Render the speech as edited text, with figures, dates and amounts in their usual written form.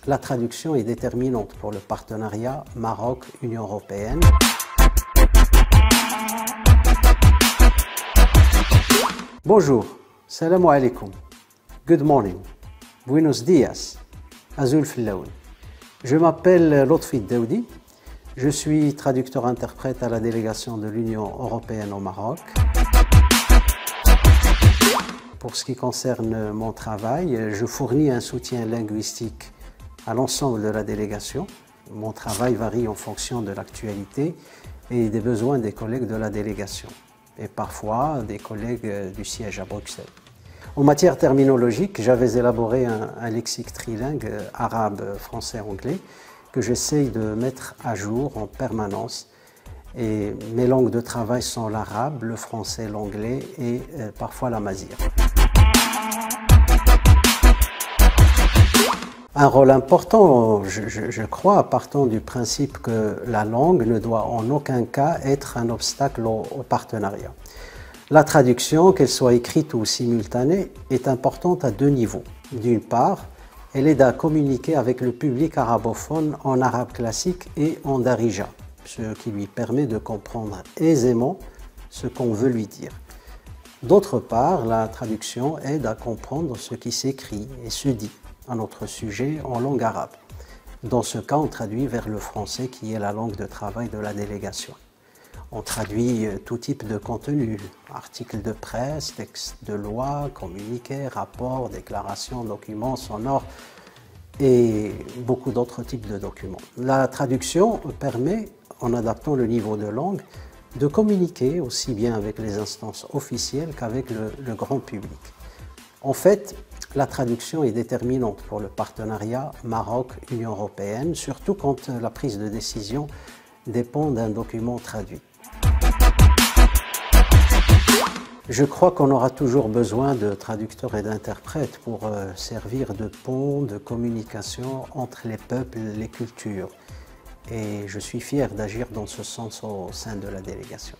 La traduction est déterminante pour le partenariat Maroc-Union européenne. Bonjour, salam alaikum, good morning, buenos dias, azul filaoun. Je m'appelle Lotfi Daoudi, je suis traducteur-interprète à la délégation de l'Union européenne au Maroc. Pour ce qui concerne mon travail, je fournis un soutien linguistique à l'ensemble de la délégation. Mon travail varie en fonction de l'actualité et des besoins des collègues de la délégation et parfois des collègues du siège à Bruxelles. En matière terminologique, j'avais élaboré un lexique trilingue arabe, français, anglais que j'essaye de mettre à jour en permanence. Et mes langues de travail sont l'arabe, le français, l'anglais et parfois l'amazigh. Un rôle important, je crois, partant du principe que la langue ne doit en aucun cas être un obstacle au partenariat. La traduction, qu'elle soit écrite ou simultanée, est importante à deux niveaux. D'une part, elle aide à communiquer avec le public arabophone en arabe classique et en darija, ce qui lui permet de comprendre aisément ce qu'on veut lui dire. D'autre part, la traduction aide à comprendre ce qui s'écrit et se dit à notre sujet en langue arabe. Dans ce cas, on traduit vers le français qui est la langue de travail de la délégation. On traduit tout type de contenu, articles de presse, textes de loi, communiqués, rapports, déclarations, documents sonores et beaucoup d'autres types de documents. La traduction permet, en adaptant le niveau de langue, de communiquer aussi bien avec les instances officielles qu'avec le grand public. En fait, la traduction est déterminante pour le partenariat Maroc-Union européenne, surtout quand la prise de décision dépend d'un document traduit. Je crois qu'on aura toujours besoin de traducteurs et d'interprètes pour servir de pont de communication entre les peuples et les cultures. Et je suis fier d'agir dans ce sens au sein de la délégation.